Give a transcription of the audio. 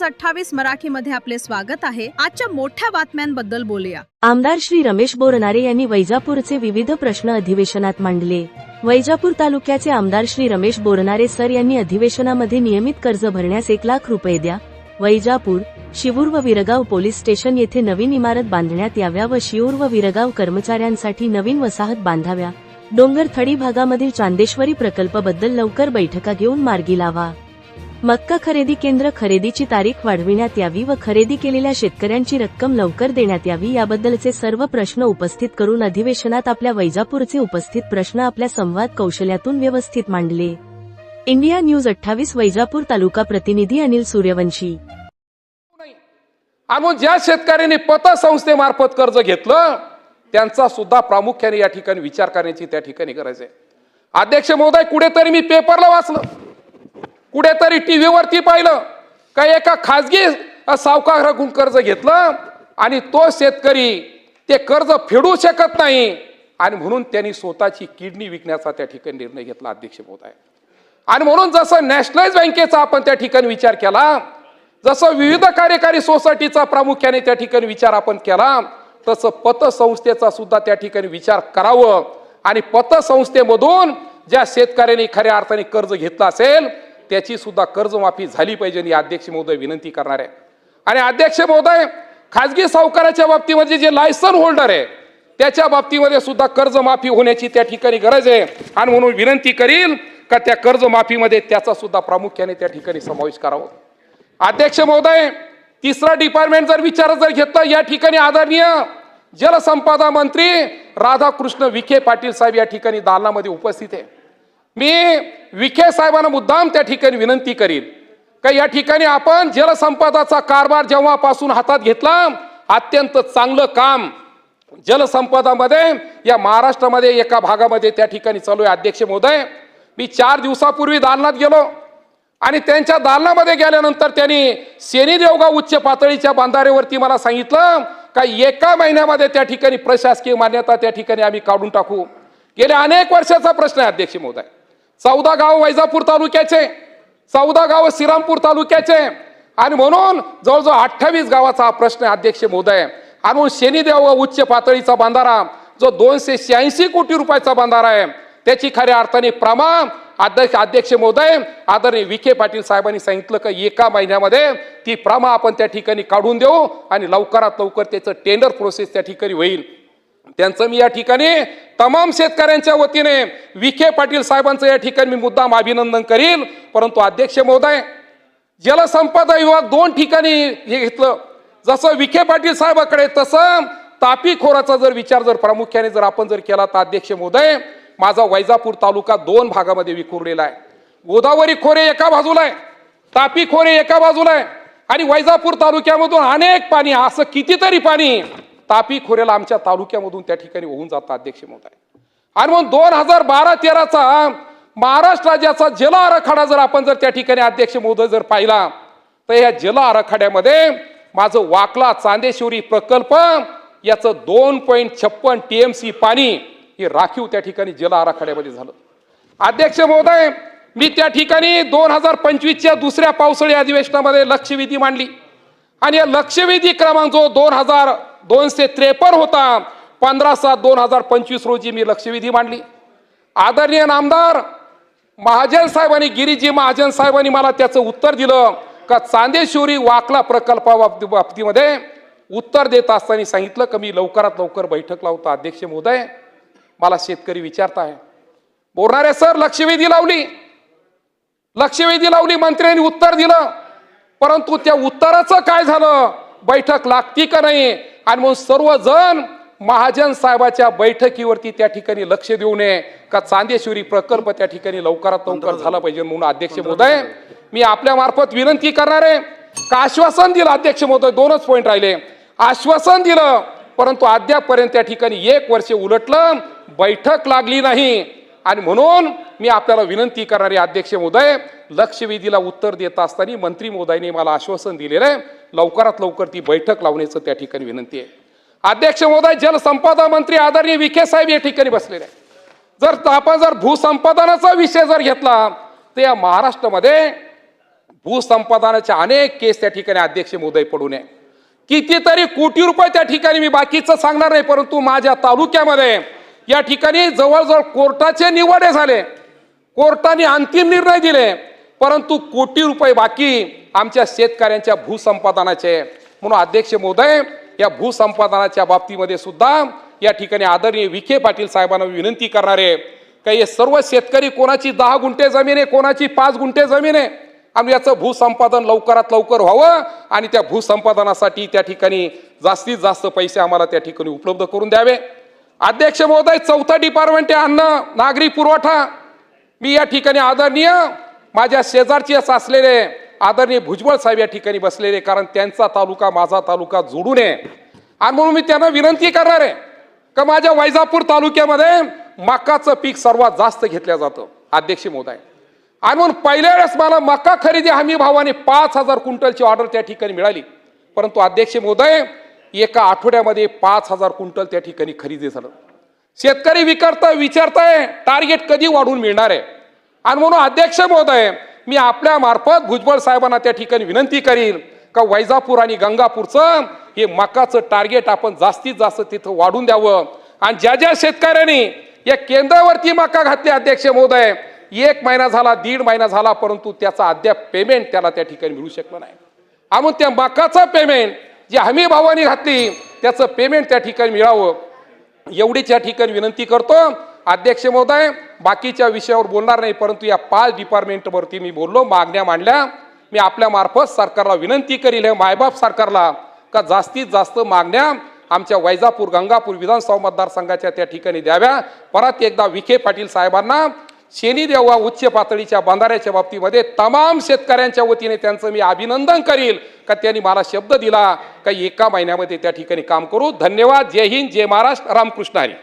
News 28 मराठीमध्ये आपले स्वागत आहे। आजच्या मोठ्या बातम्यांबद्दल बोलूया। आमदार श्री रमेश बोरनारे यांनी वैजापूरचे विविध प्रश्न अधिवेशनात मांडले। वैजापूर तालुक्याचे आमदार श्री रमेश बोरनारे सर यांनी अधिवेशनामध्ये नियमित कर्ज भरण्यास 1 लाख रुपये द्या, वैजापूर, शिवूर व विरगाव पोलीस स्टेशन येथे नवीन इमारत बांधण्यात याव्या व शिवूर व विरगाव कर्मचाऱ्यांसाठी नवीन वसाहत बांधाव्या, डोंगरथडी भागामधील चांदेश्वरी प्रकल्पाबद्दल लवकर बैठका घेऊन मार्गी लावा, मक्का खरेदी केंद्र खरेदीची तारीख वाढविण्यात यावी व खरेदी केलेल्या शेतकऱ्यांची रक्कम लवकर देण्यात यावी याबद्दलचे सर्व प्रश्न उपस्थित करून अधिवेशनात आपल्या वैजापूरचे उपस्थित प्रश्न आपल्या संवाद कौशल्यातून व्यवस्थित मांडले। इंडिया न्यूज 28 वैजापूर तालुका प्रतिनिधी अनिल सूर्यवंशी। आणि ज्या शेतकऱ्यांनी पतसंस्थेमार्फत कर्ज घेतलं त्यांचा सुद्धा प्रामुख्याने या ठिकाणी विचार करण्याची त्या ठिकाणी गरज आहे। अध्यक्ष महोदय, कुठेतरी मी पेपरला वाचलं, कुठेतरी टीव्हीवरती पाहिलं का एका खासगी सावकाराकडून कर्ज घेतलं आणि तो शेतकरी ते कर्ज फेडू शकत नाही आणि म्हणून त्यांनी स्वतःची किडनी विकण्याचा त्या ठिकाणी निर्णय घेतला। अध्यक्ष महोदय, आणि म्हणून जसं नॅशनलाइज बँकेचा आपण त्या ठिकाणी विचार केला, जसं विविध कार्यकारी सोसायटीचा प्रामुख्याने त्या ठिकाणी विचार आपण केला, तसं पतसंस्थेचा सुद्धा त्या ठिकाणी विचार करावं आणि पतसंस्थेमधून ज्या शेतकऱ्यांनी खऱ्या अर्थाने कर्ज घेतला असेल त्याची सुद्धा कर्जमाफी झाली पाहिजे ही अध्यक्ष महोदय विनंती करणार आहे। आणि अध्यक्ष महोदय, खासगी सावकाराच्या बाबतीमध्ये जे लायसन होल्डर आहे त्याच्या बाबतीमध्ये सुद्धा कर्जमाफी होण्याची त्या ठिकाणी गरज आहे आणि म्हणून विनंती करील का त्या कर्जमाफीमध्ये त्याचा सुद्धा प्रामुख्याने त्या ठिकाणी समावेश करावा। अध्यक्ष महोदय, तिसरा डिपार्टमेंट जर घेतला, या ठिकाणी आदरणीय जलसंपदा मंत्री राधाकृष्ण विखे पाटील साहेब या ठिकाणी दालनामध्ये उपस्थित आहे। मी विखे साहेबांना मुद्दाम त्या ठिकाणी विनंती करीन का या ठिकाणी आपण जलसंपदाचा कारभार जेव्हापासून हातात घेतला, अत्यंत चांगलं काम जलसंपदामध्ये या महाराष्ट्रामध्ये एका भागामध्ये त्या ठिकाणी चालू आहे। अध्यक्ष महोदय, मी 4 दिवसापूर्वी दालनात गेलो आणि त्यांच्या दालनामध्ये गेल्यानंतर त्यांनी सेनी देवगाव उच्च पातळीच्या बांधाऱ्यावरती मला सांगितलं का 1 महिन्यामध्ये त्या ठिकाणी प्रशासकीय मान्यता त्या ठिकाणी आम्ही काढून टाकू। गेल्या अनेक वर्षाचा प्रश्न आहे अध्यक्ष महोदय। 14 गाव वैजापूर तालुक्याचे, 14 गाव श्रीरामपूर तालुक्याचे आणि म्हणून जवळजवळ 28 गावाचा हा प्रश्न आहे अध्यक्ष महोदय। आणि सेनी देवगाव उच्च पातळीचा बांधारा जो 286 कोटी रुपयाचा बांधारा आहे त्याची खऱ्या अर्थाने प्रमाण अध्यक्ष महोदय आदरणीय विखे पाटील साहेबांनी सांगितलं का 1 महिन्यामध्ये ती प्रमा आपण त्या ठिकाणी काढून देऊ आणि लवकरात लवकर त्याचं टेंडर प्रोसेस त्या ठिकाणी होईल। त्यांचं मी या ठिकाणी तमाम शेतकऱ्यांच्या वतीने विखे पाटील साहेबांचं या ठिकाणी मी मुद्दाम अभिनंदन करील। परंतु अध्यक्ष महोदय, जलसंपदा विभाग 2 ठिकाणी हे घेतलं, जसं विखे पाटील साहेबांकडे तसं तापी खोऱ्याचा जर विचार प्रामुख्याने आपण केला तर अध्यक्ष महोदय, माझा वैजापूर तालुका 2 भागामध्ये विखुरलेला आहे। गोदावरी खोरे एका बाजूला आहे, तापी खोरे एका बाजूला आहे आणि वैजापूर तालुक्यामधून अनेक पाणी, असं कितीतरी पाणी तापी खोऱ्याला आमच्या तालुक्यामधून त्या ठिकाणी वाहून जातं अध्यक्ष महोदय। आणि म्हणून 2012-13चा महाराष्ट्र राज्याचा जल आराखडा आपण त्या ठिकाणी अध्यक्ष महोदय पाहिला तर या जल आराखड्यामध्ये माझं वाकला चांदेश्वरी प्रकल्प याचं 2.56 TMC पाणी हे राखीव त्या ठिकाणी जल आराखड्यामध्ये झालं। अध्यक्ष महोदय, मी त्या ठिकाणी 2025च्या दुसऱ्या पावसाळी अधिवेशनामध्ये लक्षवेधी मांडली आणि या लक्षवेधी क्रमांक जो 2253 होता, 15/7/2025 रोजी मी लक्षवेधी मांडली। आदरणीय नामदार महाजन साहेबांनी, गिरीजी महाजन साहेबांनी मला त्याचं उत्तर दिलं का चांदेश्वरी वाकला प्रकल्पाबाबतीमध्ये उत्तर देत असताना सांगितलं की मी लवकरात लवकर बैठक लावतो। अध्यक्ष महोदय, मला शेतकरी विचारताय, बोरनारे सर लक्षवेधी लावली, मंत्र्यांनी उत्तर दिलं, परंतु त्या उत्तराचं काय झालं, बैठक लागती का नाही? आणि मग सर्वजण महाजन साहेबाच्या बैठकीवरती त्या ठिकाणी लक्ष देऊ नये का चांदेश्वरी प्रकल्प त्या ठिकाणी लवकरात लवकर झाला पाहिजे। म्हणून अध्यक्ष महोदय, मी आपल्या मार्फत विनंती करणार आहे का आश्वासन दिलं अध्यक्ष महोदय, 2च पॉइंट राहिले, आश्वासन दिलं परंतु अद्यापपर्यंत त्या ठिकाणी 1 वर्ष उलटलं, बैठक लागली नाही। आणि म्हणून मी आपल्याला विनंती करणारे अध्यक्ष महोदय, लक्षवेधीला उत्तर देत असताना मंत्री महोदयांनी मला आश्वासन दिलेलं आहे लवकरात लवकर ती बैठक लावण्याचं त्या ठिकाणी विनंती आहे। अध्यक्ष महोदय, जलसंपदा मंत्री आदरणीय विखे साहेब या ठिकाणी बसलेले आहे। आपण भूसंपादनाचा विषय घेतला तर या महाराष्ट्रामध्ये भूसंपादनाच्या अनेक केस त्या ठिकाणी अध्यक्ष महोदय पडून आहे. कितीतरी कोटी रुपये त्या ठिकाणी, मी बाकीचं सांगणार नाही, परंतु माझ्या तालुक्यामध्ये या ठिकाणी जवळजवळ कोर्टाचे निवाडे झाले, कोर्टाने अंतिम निर्णय दिले, परंतु कोटी रुपये बाकी आमच्या शेतकऱ्यांच्या भूसंपादनाचे. म्हणून अध्यक्ष महोदय, या भूसंपादनाच्या बाबतीमध्ये सुद्धा या ठिकाणी आदरणीय विखे पाटील साहेबांना विनंती करणार आहे का हे सर्व शेतकरी, कोणाची 10 गुंठे जमीन आहे, कोणाची 5 गुंठे जमीन आहे, आणि याचं भूसंपादन लवकरात लवकर व्हावं आणि त्या भूसंपादनासाठी त्या ठिकाणी जास्तीत जास्त पैसे आम्हाला त्या ठिकाणी उपलब्ध करून द्यावे. अध्यक्ष महोदय, 4थं डिपार्टमेंट आहे अन्न नागरी पुरवठा. मी या ठिकाणी आदरणीय माझ्या शेजारचे असलेले आदरणीय भुजबळ साहेब या ठिकाणी बसलेले, कारण त्यांचा तालुका माझा तालुका जोडून आहे, आणि म्हणून मी त्यांना विनंती करणार आहे का माझ्या वैजापूर तालुक्यामध्ये मकाचं पीक सर्वात जास्त घेतलं जातं अध्यक्ष महोदय, आणि म्हणून पहिल्या वेळेस मला मका खरेदी हमी भावाने 5,000 क्विंटलची ऑर्डर त्या ठिकाणी मिळाली. परंतु अध्यक्ष महोदय, एका आठवड्यामध्ये 5,000 क्विंटल त्या ठिकाणी खरेदी झालं. शेतकरी विचारताय टार्गेट कधी वाढून मिळणार आहे, आणि म्हणून अध्यक्ष महोदय, मी आपल्या मार्फत भुजबळ साहेबांना त्या ठिकाणी विनंती करीन का वैजापूर आणि गंगापूरचं हे मकाचं टार्गेट आपण जास्तीत जास्त तिथं वाढून द्यावं. आणि ज्या ज्या शेतकऱ्यांनी या केंद्रावरती मका घातली अध्यक्ष महोदय, 1 महिना झाला, 1.5 महिना झाला, परंतु त्याचा अद्याप पेमेंट त्याला त्या ठिकाणी मिळू शकलं नाही. आणि त्या मकाचं पेमेंट जे हमी भावाने घातली त्याचं पेमेंट त्या ठिकाणी मिळावं, एवढीच या ठिकाणी विनंती करतो. अध्यक्ष महोदय, बाकीच्या विषयावर बोलणार नाही, परंतु या 5 डिपार्टमेंटवरती मी बोललो, मागण्या मांडल्या. मी आपल्या मार्फत सरकारला विनंती करील, हे मायबाप सरकारला, का जास्तीत जास्त मागण्या आमच्या वैजापूर गंगापूर विधानसभा मतदारसंघाच्या त्या ठिकाणी द्याव्या. परत एकदा विखे पाटील साहेबांना शेनी देवा उच्च पातळीच्या बंधाऱ्याच्या बाबतीमध्ये तमाम शेतकऱ्यांच्या वतीने त्यांचं मी अभिनंदन करील का त्यांनी मला शब्द दिला का 1 महिन्यामध्ये त्या ठिकाणी काम करू. धन्यवाद. जय हिंद, जय महाराष्ट्र, रामकृष्ण हरी.